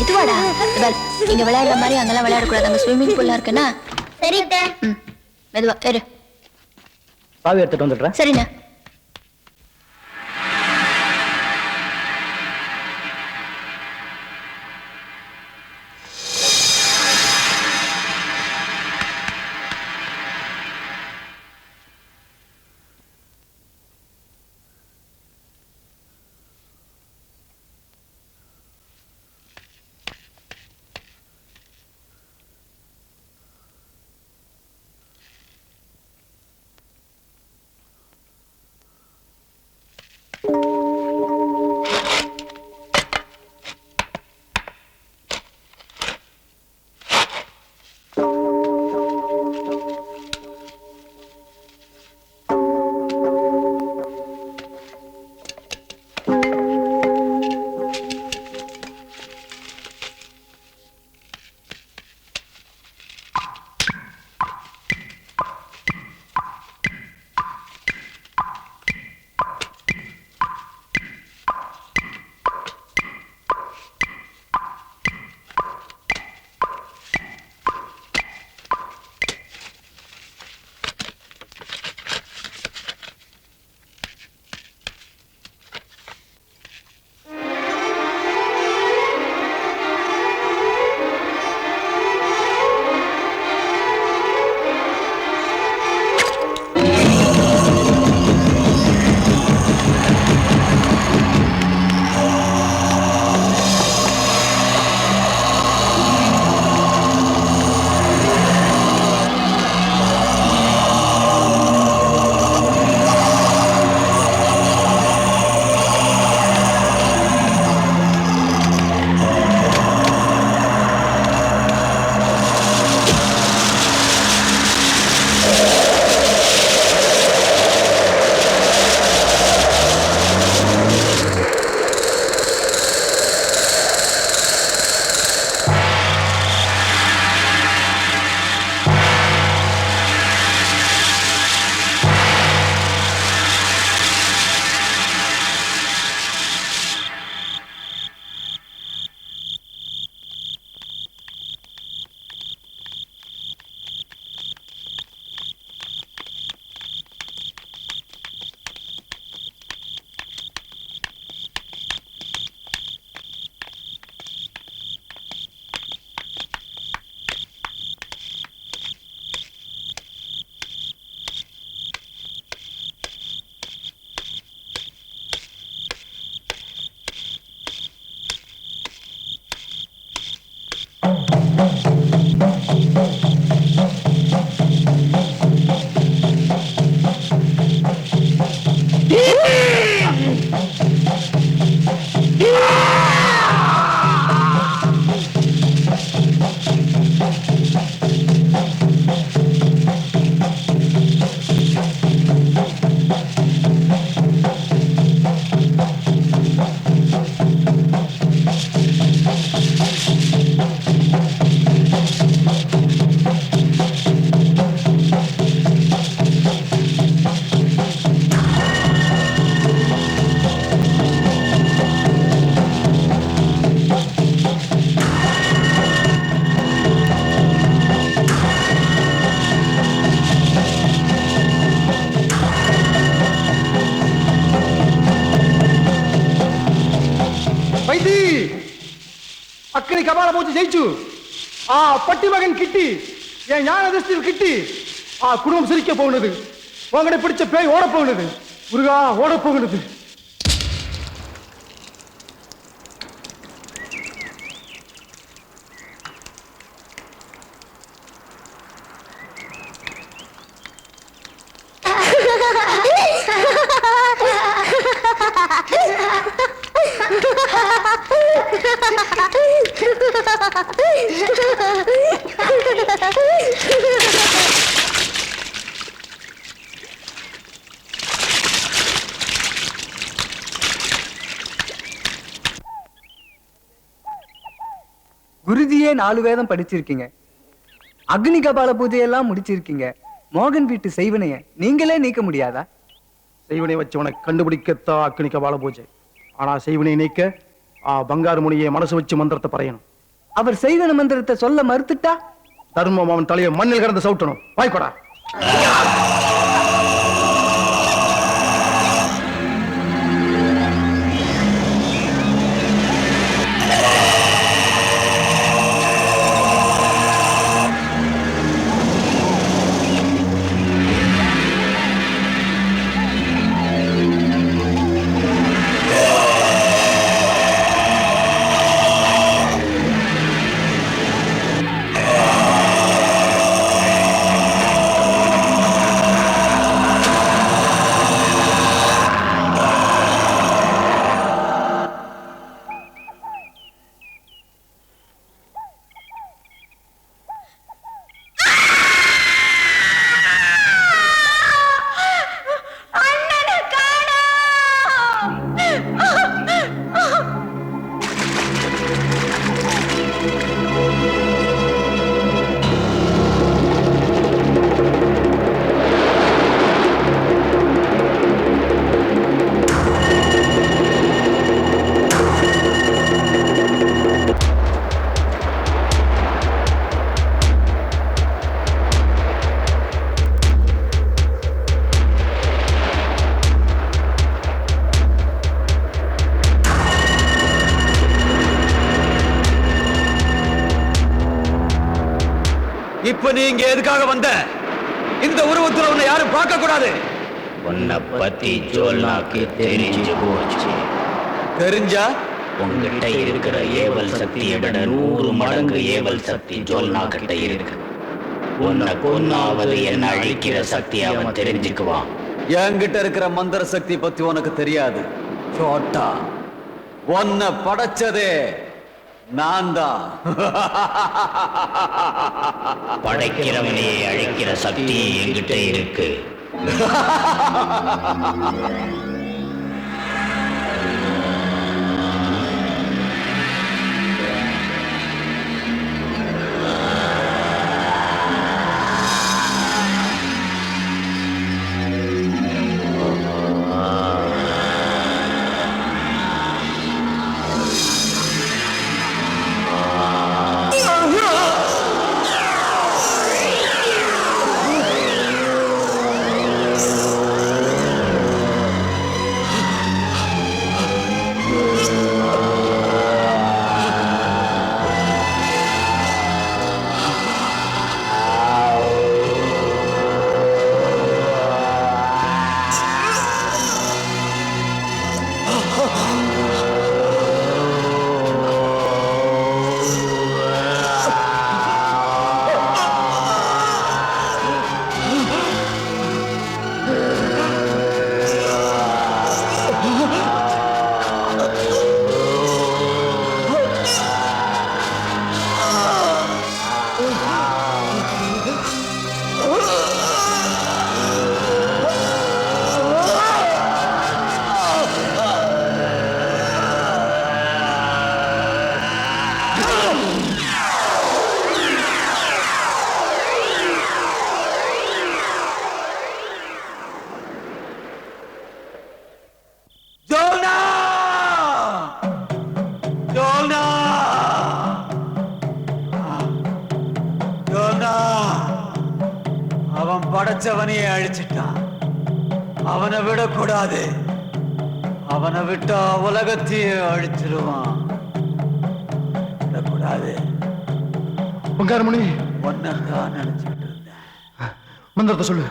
மெதுவாடா. இங்க விளையாடுற மாதிரி அங்கெல்லாம் விளையாடக்கூடாது. அங்க ஸ்விம்மிங் பூல்லாம் இருக்குன்னா. சரி மெதுவா ஏறு. பாவி எடுத்துட்டு வந்துடுறேன். சரிண்ணா. అక్కని కబాల పోచి జయించు ఆ పట్టి మగన్ కిట్టి என் ஞான திருஷ்டியில் கிட்டி குடும்பம் சிரிக்க போகுது உங்களை பிடிச்ச பேய் ஓட போகுது முருகா ஓட போகுது குருஜியே 4 வேதம் படிச்சிருக்கீங்க, அக்னி கபால பூஜையெல்லாம் முடிச்சிருக்கீங்க. மோகன் வீட்டு செய்வனைய நீங்களே நீக்க முடியாதா? செய்வனை வச்சவனை கண்டுபிடிக்கத்தான் அக்னி கபால பூஜை. ஆனா செய்வனை நீக்க பங்காரு முனியை மனசு வச்சு மந்திரத்தை பறையணும். அவர் செய்வன மந்திரத்தை சொல்ல மறுத்துட்டா தர்மம் அவன் தலையை மண்ணில் கிடந்து சவுட்டணும். வாய்ப்படா. இப்ப நீ இங்க எதுக்காக வந்த? இந்த உருவத்துல உன்னை யாரும் பார்க்க கூடாது. உன்னை பத்தி ஜோல்னாக்கு தெரிஞ்சு போச்சு. தெரிஞ்சா உங்ககிட்ட இருக்கிற ஏவல் சக்தியை விட 100 மடங்கு ஏவல் சக்தி ஜோல்னா கிட்ட இருக்கு. உன்னை கொன்னாவது என்ன அழிக்கிற சக்தி அவன் தெரிஞ்சுக்குவான். என்கிட்ட இருக்கிற மந்திர சக்தி பத்தி உனக்கு தெரியாது. சோட்டா, உன்னை படைச்சதே நான் தான். படைக்கிறவனையே அழிக்கிற சக்தி என்கிட்ட இருக்கு. அவன் படைச்சவனையே அழிச்சிட்டான். அவனை விடக்கூடாது. அவனை விட்டா உலகத்தையே அழிச்சிருவான். விடக்கூடாது. பங்காரமணி, ஒன்னதான் நினைச்சிட்டு இருந்தேன். மந்திரத்தை சொல்லு.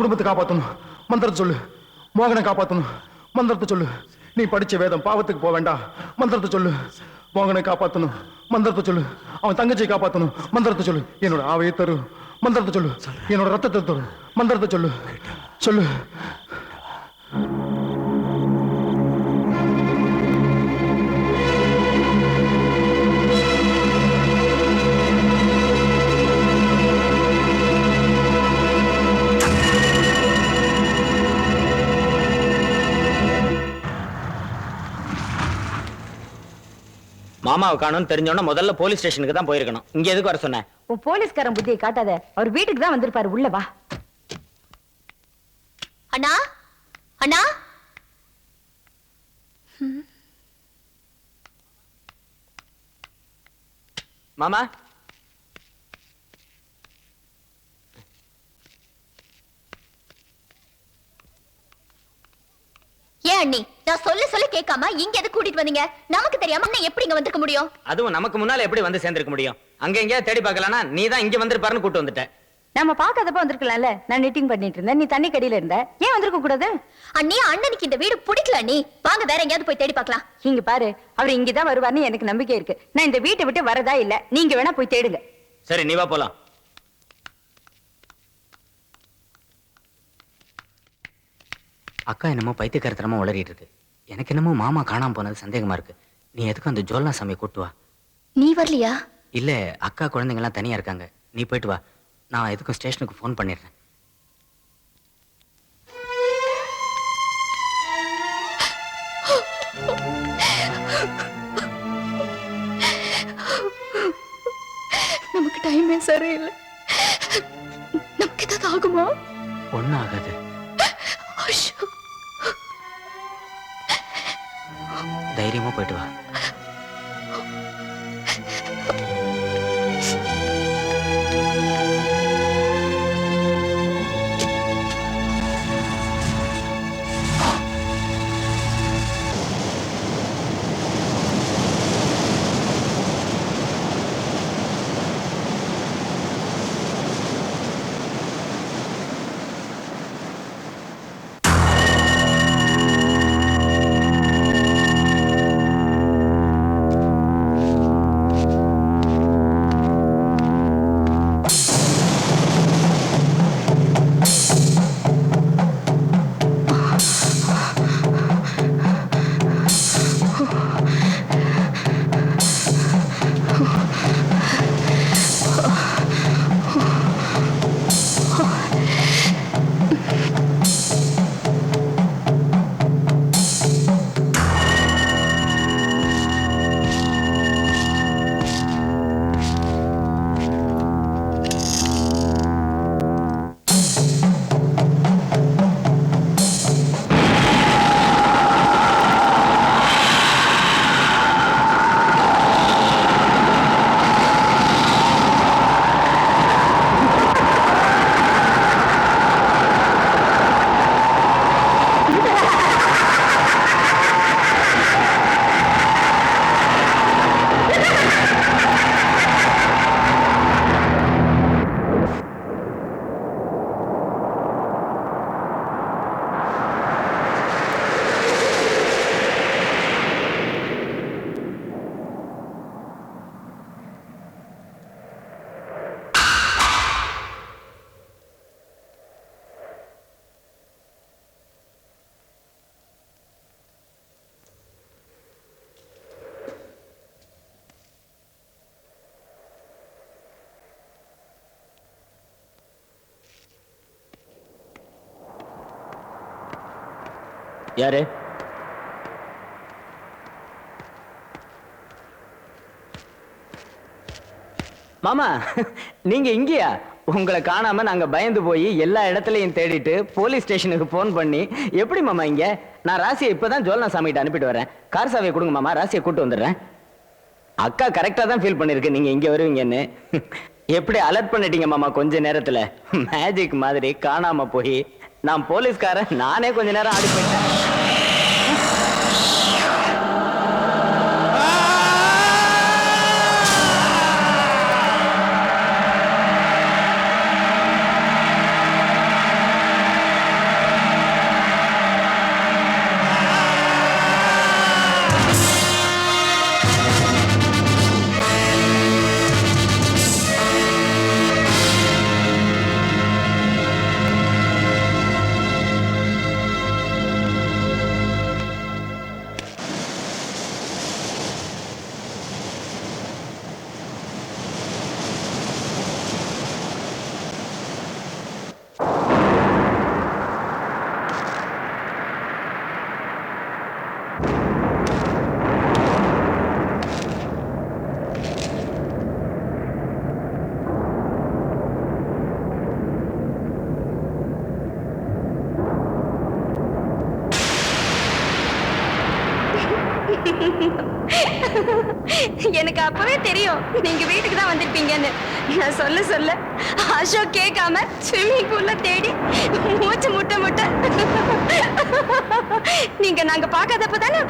குடும்பத்தை காப்பாத்தணும். மந்திரத்தை சொல்லு. மோகனை காப்பாத்தணும். மந்திரத்தை சொல்லு. நீ படிச்ச வேதம் பாவத்துக்கு போக வேண்டாம். மந்திரத்தை சொல்லு. மோகனை காப்பாத்தணும். மந்திரத்தை சொல்லு. அவன் தங்கச்சியை காப்பாத்தணும். மந்திரத்தை சொல்லு. என்னோட ஆவையை தரு. மந்திரத்தை சொல்லு. என்னோட ரத்தத்தை தரு. மந்திரத்தை சொல்லு. சொல்லு. மாமாவை காணும் தெரிஞ்சோன்னா முதல்ல போலீஸ் ஸ்டேஷனுக்கு தான் போயிருக்கணும். இங்க எதுக்கு வர சொன்ன? உன் போலீஸ்காரன் புத்தியை காட்டாத. அவர் வீட்டுக்கு தான் வந்திருப்பாரு. உள்ள வா. அண்ணா, அண்ணா, மாமா ஏன் அண்ணி நான் சொல்ல கேட்காம இங்க எது கூட்டிட்டு வந்தீங்க? நமக்கு தெரியாம அண்ணன் எப்படி இங்க வந்திருக்க முடியும்? அதுவும் நமக்கு முன்னால எப்படி வந்து சேர்ந்திருக்க முடியும்? அங்க எங்கேயா தேடி பார்க்கலனா நீ தான் இங்க வந்திருப்பாருன்னு கூட்டு வந்துட்ட. நம்ம பாக்காதப்ப வந்திருக்கலாம்ல. நான் நிட்டிங் பண்ணிட்டு இருந்தேன், நீ தண்ணி கடியில இருந்த. ஏன் வந்திருக்க கூடாது? அண்ணி அண்ணனுக்கு இந்த வீடு பிடிக்கல அண்ணி. வாங்க வேற எங்கயாவது போய் தேடி பார்க்கலாம். இங்க பாரு, அவர் இங்கதான் வருவார்னு எனக்கு நம்பிக்கை இருக்கு. நான் இந்த வீட்டை விட்டு வரதா இல்ல. நீங்க வேணா போய் தேடுங்க. சரி நீ வா போலாம். அக்கா என்னமோ பைத்தியக்காரத்தனமா உளறிட்டு இருக்கு. எனக்கு என்னமோ மாமா காணாம போனது சந்தேகமா இருக்கு. நீ எதுக்கு அந்த ஜோல்னா சாமியை கூட்டு வா. நீ வரலையா? இல்ல அக்கா குழந்தைங்க எல்லாம் தனியா இருக்காங்க. நீ போயிட்டு வா. நான் எதுக்கும் ஸ்டேஷனுக்கு ஃபோன் பண்ணிடுறேன். நமக்கு டைமே சரியில்லை. நமக்கு ஏதாவது ஆகுமா? ஒன்னும் ஆகாது. தைரியமா போயிட்டு வா. யாரு? மாமா நீங்க இங்கயா? உங்களை காணாம நாங்க பயந்து போய் எல்லா இடத்துலயும் தேடிட்டு போலீஸ் ஸ்டேஷனுக்கு போன் பண்ணி எப்படி மாமா இங்க? நான் ராசியை இப்பதான் ஜோல்னா சாமிகிட்ட அனுப்பிட்டு வரேன். கார் சாவியை கொடுங்க மாமா, ராசியை கூட்டு வந்துடுறேன். அக்கா கரெக்டா தான் ஃபீல் பண்ணிருக்கு நீங்க இங்க வருவீங்கன்னு. எப்படி அலர்ட் பண்ணிட்டீங்க மாமா கொஞ்ச நேரத்துல. மேஜிக் மாதிரி காணாம போய் நான் போலீஸ்காரன் நானே கொஞ்ச நேரம் ஆடி போயிட்டேன். எனக்கு அப்பவே தெரியும் நீங்க வீட்டுக்கு தான் வந்திருப்பீங்கன்னு. நான் சொல்ல சொல்ல அசோக் கேட்காம ஸ்விம்மிங் பூல்ல தேடி மூச்சு முட்டை முட்டை நீங்க நாங்க பார்க்காதப்ப தானே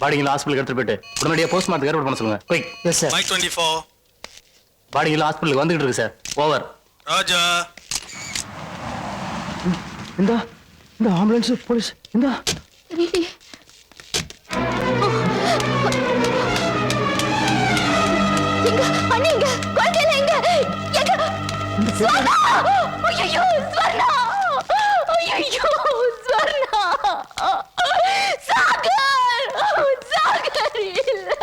பாடிங்களா ஹாஸ்பிட்டலுக்கு எடுத்துட்டு போயிட்டு உடனடியாக போஸ்ட்மார்ட்டம் ஏற்பாடு பண்ண சொல்லுங்க. குயிக். Yes sir. மைக் 24. பாடிங்களா ஹாஸ்பிட்டலுக்கு வந்துகிட்டு இருக்கு சார். ஓவர். ராஜா. இந்த ஆம்புலன்ஸ் போலீஸ் இந்த அண்ணீங்க குழந்தைல எங்க எங்க ஸ்வர்ணா ஐயோ ஸ்வர்ணா ஐயோ ஸ்வர்ணா சாகர் சாகர் இல்ல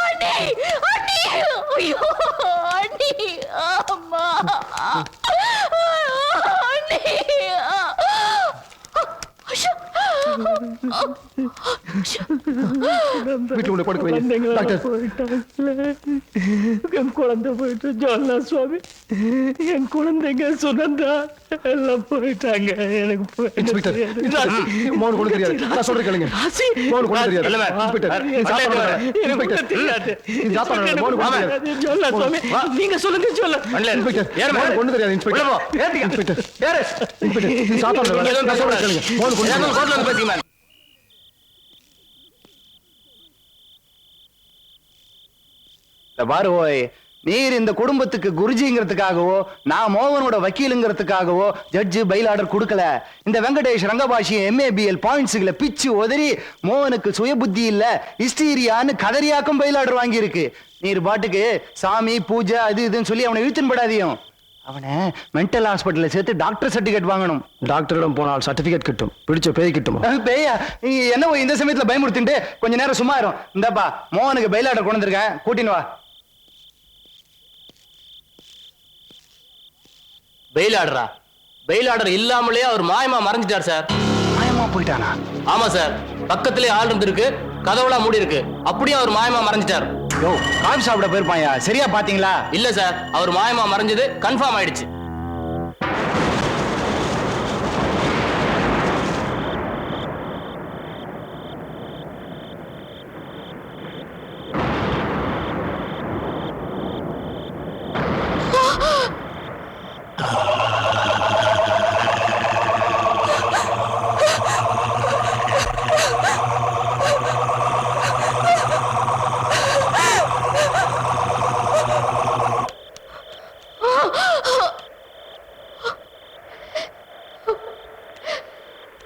அண்ணி அண்ணி ஐயோ அண்ணி அம்மா அண்ணி வீட்டுல உள்ள படுக்க வைங்க டாக்டர். என் குழந்தை போயிட்டு ஜோல்லா சுவாமி, என் குழந்தைங்க சுனந்தா எல்லாம் போயிட்டாங்க. எனக்கு இன்ஸ்பெக்டர் மோகன் கொண்டு தெரியாது. நான் சொல்றேன் கேளுங்க. மோகன் கொண்டு தெரியாது. ஜோல்லா சுவாமி நீங்க சொல்லுங்க. ஜோல்லா இன்ஸ்பெக்டர் கொண்டு தெரியாது. இன்ஸ்பெக்டர் சாப்பாடு நான் சொல்றேன் கேளுங்க. மோகன் கொண்டு பாரு ஓய், நீர் இந்த குடும்பத்துக்கு குருஜிங்கிறதுக்காகவோ நான் மோகனோட வக்கீலுங்கிறதுக்காகவோ ஜட்ஜு பைல் ஆர்டர் கொடுக்கல. இந்த வெங்கடேஷ் ரங்கபாஷி MABL பாயிண்ட்ஸுகளை பிச்சு உதறி மோகனுக்கு சுய புத்தி இல்ல ஹிஸ்டீரியான்னு கதறியாக்கும் பைல் ஆர்டர் வாங்கி இருக்கு. நீர் பாட்டுக்கு சாமி பூஜை அது இதுன்னு சொல்லி அவனை இழுத்துன்னு படாதியும். அவனை மென்டல் ஹாஸ்பிட்டல்ல சேர்த்து டாக்டர் சர்டிபிகேட் வாங்கணும். டாக்டரிடம் போனால் சர்டிபிகேட் கிட்டும், பிடிச்ச பேய் கிட்டுமா? பேயா நீ என்ன இந்த சமயத்துல பயமுறுத்திட்டு கொஞ்ச நேரம் சும்மா இரும். இந்தப்பா மோகனுக்கு பைல் ஆர்டர் கொண்டு வந்திருக்கேன், கூட்டின்னு வா. பெயில் ஆர்டரா? பெயில் ஆர்டர் இல்லாமலே அவர் மாயமா மறைஞ்சிட்டார் சார். மாயமா போயிட்டானா? ஆமா சார், பக்கத்திலே ஆள் இருந்திருக்கு, கதவுலாம் மூடி இருக்கு, அப்படியே அவர் மாயமா மறைஞ்சிட்டார். யோ காஃபி சாப்பிட போயிருப்பாயா, சரியா பாத்தீங்களா? இல்ல சார், அவர் மாயமா மறைஞ்சது கன்ஃபார்ம் ஆயிடுச்சு.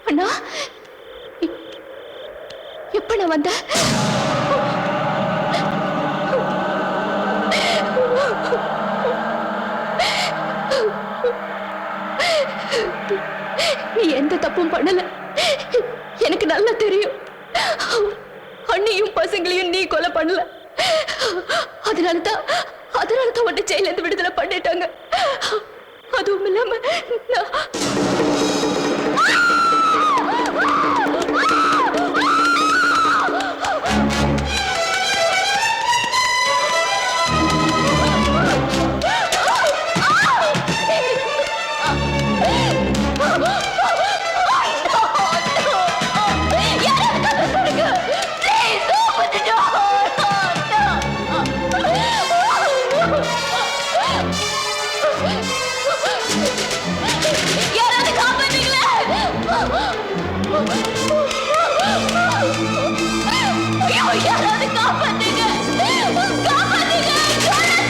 அண்ணா, எப்ப நான் வந்த? நீ எந்த தப்பும் பண்ணல, எனக்கு நல்லா தெரியும். அண்ணியும் பசங்களையும் நீ கொலை பண்ணல. அதனாலதான் உன்னை ஜெயில இருந்து விடுதலை பண்ணிட்டாங்க. அதுவும் இல்லாம யாராவது காப்பாத்துங்க, காப்பாத்துங்க, காப்பாத்துங்க.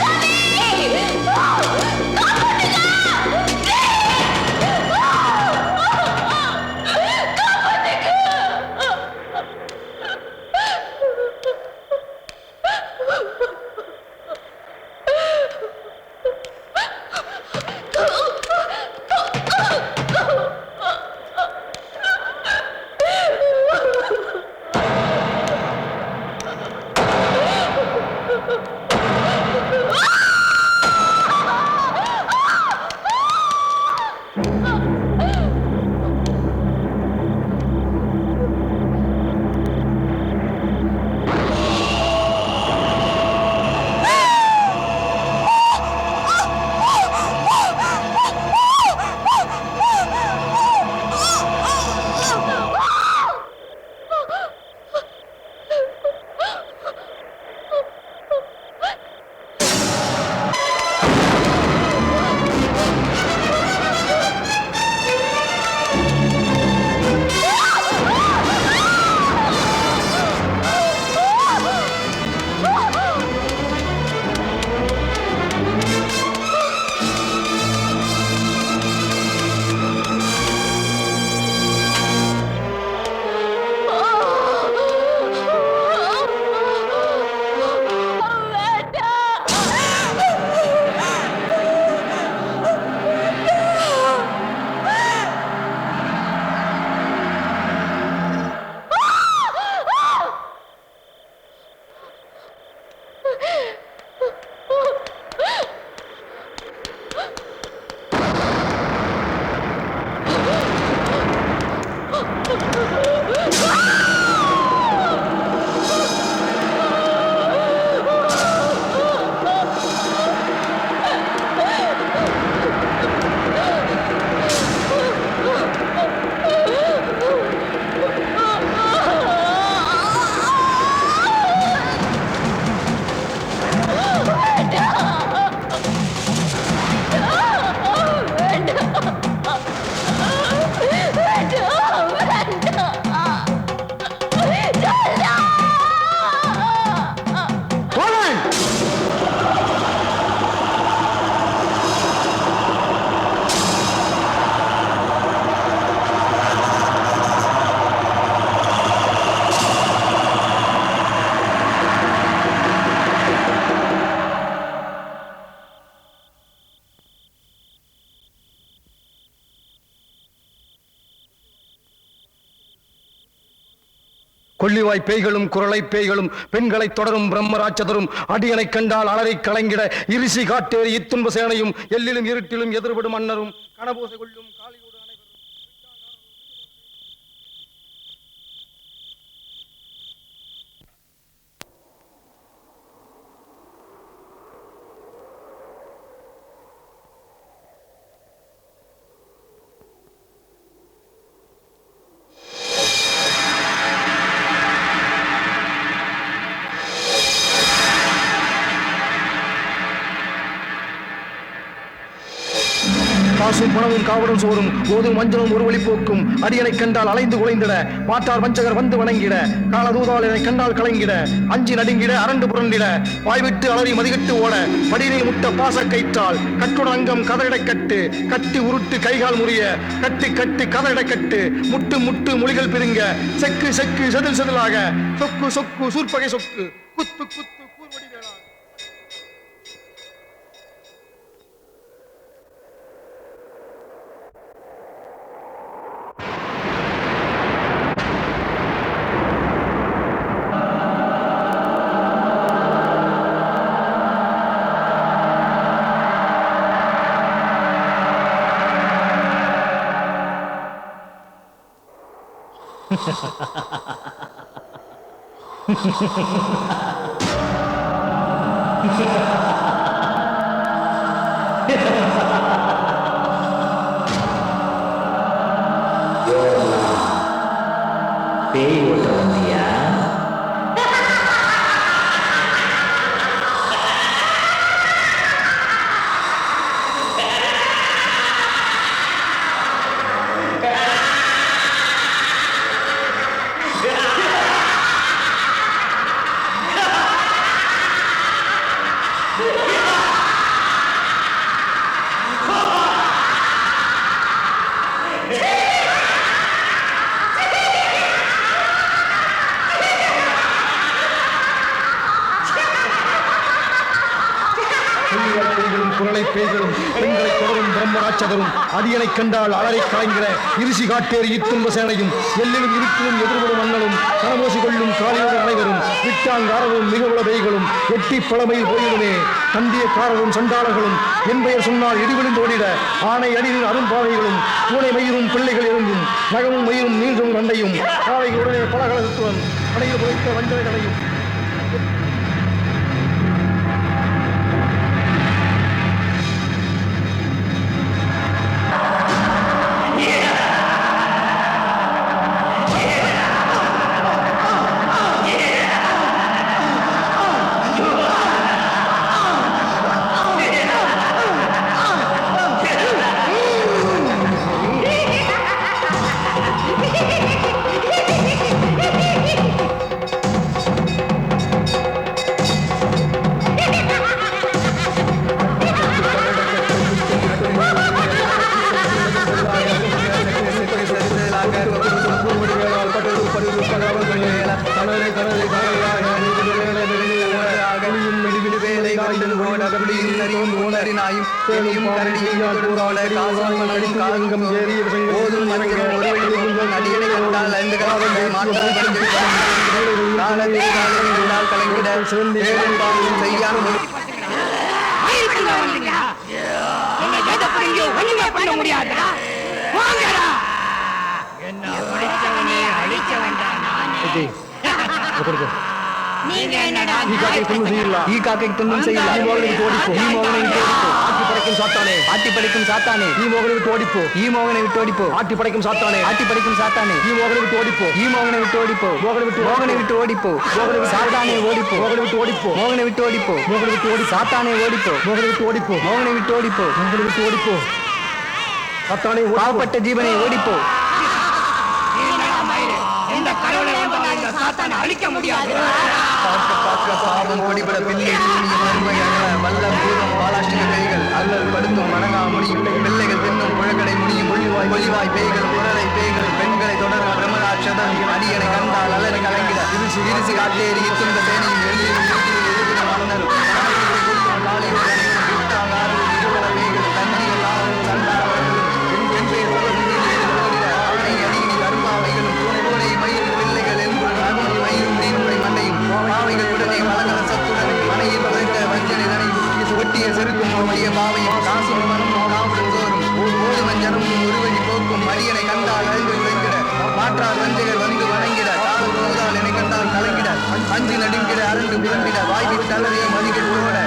கொள்ளிவாய் பேய்களும் குரலை பேய்களும் பெண்களை தொடரும் பிரம்மராட்சதரும் அடியனை கண்டால் அலரை கலங்கிட இருசி காட்டேறி இத்துன்ப சேனையும் எல்லிலும் இருட்டிலும் எதிர்படும் மன்னரும் கனபோசை கொள்ளும் காளியோடு அனைவரும். காசும் பணமும் காவடும் சோறும் போதும் மஞ்சளும் ஒரு வழி போக்கும் அடியனை கண்டால் அலைந்து குலைந்திட மாட்டார் வஞ்சகர் வந்து வணங்கிட காலதூதால் என்னை கண்டால் கலங்கிட அஞ்சி நடுங்கிட அரண்டு புரண்டிட வாய்விட்டு அலறி மதிகட்டு ஓட படியில் முட்ட பாச கயிற்றால் கட்டுடன் அங்கம் கதறிட கட்டு கட்டி உருட்டு கைகால் முறிய கட்டு கட்டு கதறிட கட்டு முட்டு முட்டு மொழிகள் பிரிங்க செக்கு செக்கு செதில் செதிலாக சொக்கு சொக்கு சூர்பகை சொக்கு குத்து குத்து கூர்வடி வேளா. பேய் ஓட்ட வந்தியா? குரலை பேய்களும் பெண்களை தொடரும் பிரம்மராட்சதரும் அடியனை கண்டால் அலரை கலைங்கிற இருசி காட்டேறி இத்துன்ப சேனையும் எல்லிலும் இருட்டிலும் எதிர்படும் மன்னலும் கனமோசி கொள்ளும் காலியோடு அனைவரும் விட்டாங்காரரும் மிகவுள பேய்களும் எட்டி பழமையில் போயிடுமே தந்தியக்காரரும் சண்டாளர்களும் என் பெயர் சொன்னால் இடிவிழுந்து ஓடிட ஆணை அடியின் அரும்பாவைகளும் பூனை மயிரும் பிள்ளைகள் இருந்தும் நகமும் மயிரும் நீண்டும் நண்டையும் காவைகளுடனே பலகலத்துவன் அடையில் பொய்த்த வஞ்சனை தடையும் ஆட்டி படைக்கும் சாத்தானே ஈ மோகனை விட்டு ஓடிப்போ ஈ மோகனை விட்டு ஓடிப்போ ஆட்டி படைக்கும் சாத்தானே ஆட்டி படைக்கும் சாத்தானே ஈ மோகனை விட்டு ஓடிப்போ ஈ மோகனை விட்டு ஓடிப்போ மோகனை விட்டு ஓடிப்போ சாத்தானே ஓடிப்போ மோகனை விட்டு ஓடிப்போ மோகனை விட்டு ஓடிப்போ மோகனை விட்டு ஓடி சாத்தானே ஓடிப்போ மோகனை விட்டு ஓடிப்போ மோகனை விட்டு ஓடிப்போ மோகனை விட்டு ஓடிப்போ சாத்தானே பாவப்பட்ட ஜீவனை ஓடிப்போ அழிக்க முடியாது பாவம் ஓடிபட பிள்ளை வல்ல பூதம் பாலாஷ்டிக பேய்கள் அல்லல் படுத்தும் மடங்கா முடியும் பிள்ளைகள் தின்னும் புழக்கடை முடியும் ஒளிவாய் பேய்கள் குரலை பேய்கள் பெண்களை தொடர் பிரம்மராட்சதம் அடியனை கண்டால் அலறி கலங்கிட இருசி காட்டேறி இத்துன்ப சேனையும் வெளியிலும் எதிர்ப்பிலும் மன்னரும் பெண்கள் மாற்றார் வஞ்சகர் வந்து வணங்கிட கால் போதால் என்னை கண்டால் கலங்கிட அஞ்சு நடுங்கிட அரண்டு புரண்டிட வாய்விட்டு அலறிய மதிகளோட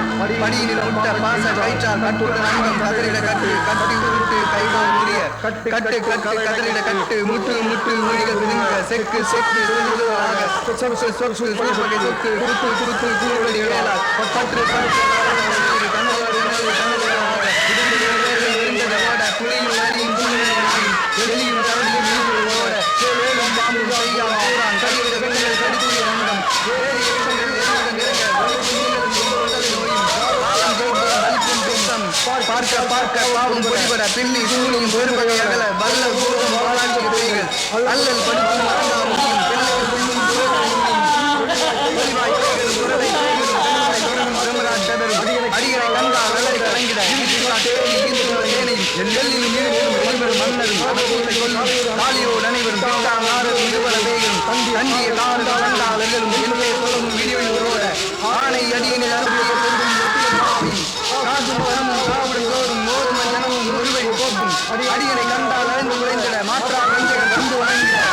படியினில் முட்ட பாச கயிற்றால் கட்டுடன் அங்கம் கதறிட கட்டு கட்டி உருட்டு கைகால் முடிய கட்டு கட்டு கதறிட கட்டு முட்டு முட்டு மொழிகள் விழுங்க செக்கு செக்கு ஆக சொக்கு சொக்கு சொக்கு சொக்கு குறுத்து குறுத்து கூறுவடி வேளால் பற்று பற்று புலியும் நரியும் வெளியும் கடலியும் நீர் ஓட வேலும் பாம்பு கூறான் கடிவிட பெண்கள் கடித்துய ரங்கம் பார்க்க பார்க்க பாவம் பொடிபட பின்னி சூனியும் பெரும்பகை அகல வல்ல பூர்வம் வாழாட்சி பெய்கள் அல்லல் படிக்கும் மறந்தா முடியும் அடிகளை கண்டால் அலறி கலங்கிட எல்லிலும் மன்னரும் காலியோடு அனைவரும் பிட்டால் நாரரும் இருவர வேகும் தங்கிய காறு கலந்தால் எல்லும் எல்லே சொல்லவும் விடிவெளியோட ஆணை அடியினை அருமையை காசும் பணமும் காவடும் தோறும் மோரும் ஜனமும் ஒருவை போக்கும் அடியனை கண்டால் அழிந்து குறைந்திட மாற்றா கஞ்சகன் வந்து வணங்கிட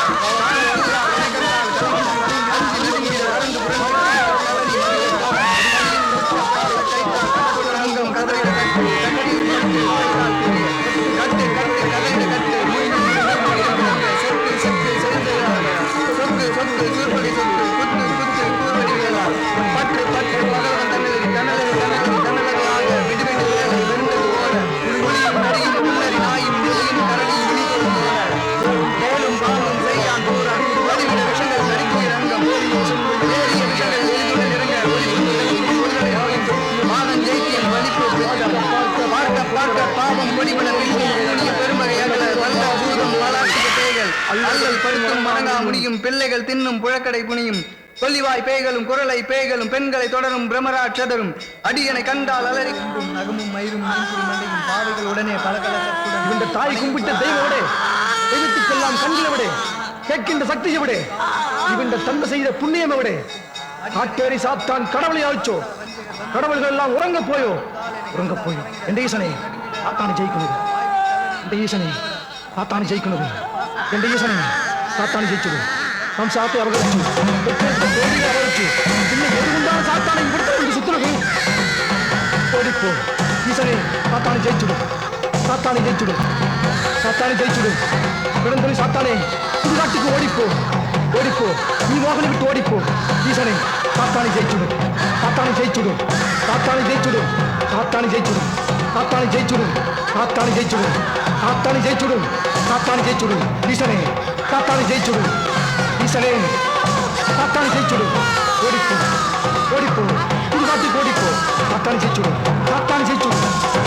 முடியும் பிள்ளைகள் தின்னும் புழக்கடை புனியும் சொல்லிவாய் பேய்களும் குரலை பேய்களும் பெண்களை தொடரும் பிரமராட்சதரும் அடியனை கண்டால் அலறி நகமும் மயிரும் மண்டையும் பாவைகள் உடனே பலகலத்துடன் இந்த தாய் கும்பிட்ட தெய்வவிடே தெய்வத்துக்கெல்லாம் கண்களை விடே கேட்கின்ற சக்தியை விடே இவன் தந்தை செய்த புண்ணியம் விடே காட்டேரி சாத்தான் கடவுளை ஆழ்ச்சோ கடவுள்கள் எல்லாம் உறங்க போயோ எந்த ஈசனே சாத்தானை ஜெயிக்கணும் எந்த ஈசனே சாத்தானை ஜெயிக்கணும் எந்த ஈசனே சாத்தானை ஜெயிச்சது நம் சாத்தை அவர்களுக்கு இன்னும் எதுவுண்டான சாத்தானை இவிடுத்து சுத்துறது ஓடிப்போ ஈசனே சாத்தானை ஜெயிச்சுடு சாத்தானை ஜெயிச்சுடு சாத்தானை ஜெயிச்சுடு பெருந்தொழி சாத்தானே சுடுகாட்டுக்கு ஓடிப்போ நீ மோகனை விட்டு ஓடிப்போ ஈசனே சாத்தானை ஜெயிச்சுடு சாத்தானை ஜெயிச்சுடு சாத்தானை ஜெயிச்சுடு சாத்தானை ஜெயிச்சுடு சாத்தானை ஜெயிச்சுடு சாத்தானை ஜெயிச்சுடு சாத்தானை ஜெயிச்சுடு சாத்தானை ஜெயிச்சுடு ஈசனே சாத்தானை ஜெயிச்சுடு ஈசனே சாத்தானை ஜெயிச்சுடு ஓடிப்போ சுடுகாட்டுக்கு ஓடிப்போ சாத்தானை ஜெயிச்சுடு சாத்தானை ஜெயிச்சுடு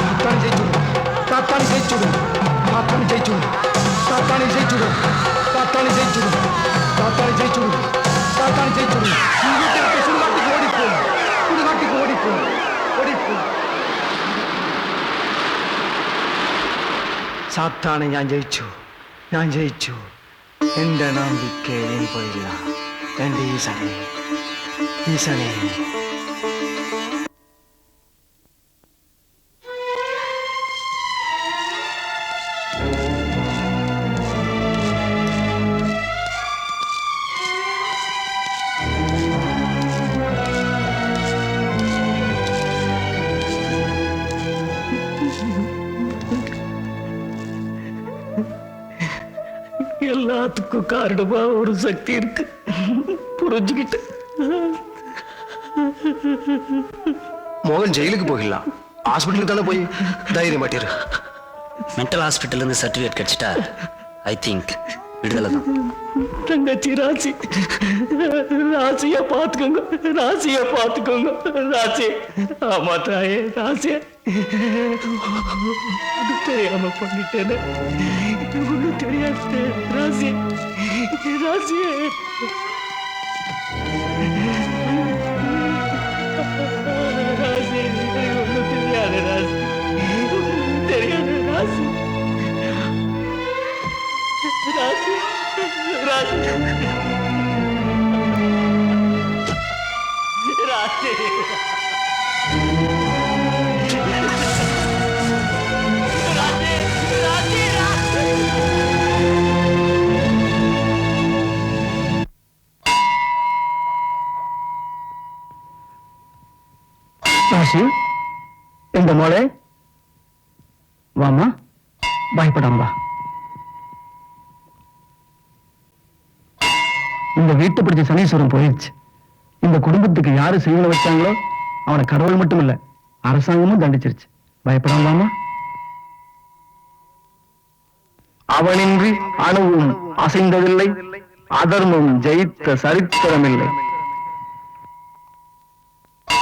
சாத்தானை ஜெயிச்சுடு சாத்தானை ஜெயிச்சுடு சாத்தானை ஜெயிச்சுடு சாத்தானை ஜெயிச்சுடு சாத்தானை ஜெயிச்சுடு சாத்தானை ஜெயிச்சுடு சாத்தானை ஜெயிச்சுடு சுடுகாட்டுக்கு ஓடிப்போ സാത്താനെ ഞാൻ ജയിച്ചു എന്റെ നമ്പിക്കെ നീ പോയില്ല എന്റെ ഈശനെ எல்லாத்துக்கும் காரணமா ஒரு சக்தி இருக்கு புரிஞ்சுக்கிட்டு மோகன் ஜெயிலுக்கு போகலாம் ஹாஸ்பிட்டலுக்கு தானே போய் தைரியம் மாட்டிரு மென்டல் ஹாஸ்பிட்டல் இருந்து சர்டிஃபிகேட் கிடைச்சிட்டா ஐ திங்க் விடுதலை தான் தங்கச்சி ராசியை பார்த்துக்கோங்க ராசி ஆமா தாயே ராசிய தெரியாம பண்ணிட்டேன்னு ஒன்றும் தெரியாது ராசி ஒன்றும் தெரியாது ராசி ராசி இந்த மோளே வாமா, பயப்படாம வா. இந்த வீட்டை பிடிச்ச சனீஸ்வரம் போயிடுச்சு. இந்த குடும்பத்துக்கு யாரு செய்வன வச்சாங்களோ அவனை கடவுள் மட்டும் இல்ல அரசாங்கமும் தண்டிச்சிருச்சு. பயப்படாம வாமா. அவனின்றி அணுவும் அசைந்ததில்லை, அதர்மம் ஜெயித்த சரித்திரமில்லை.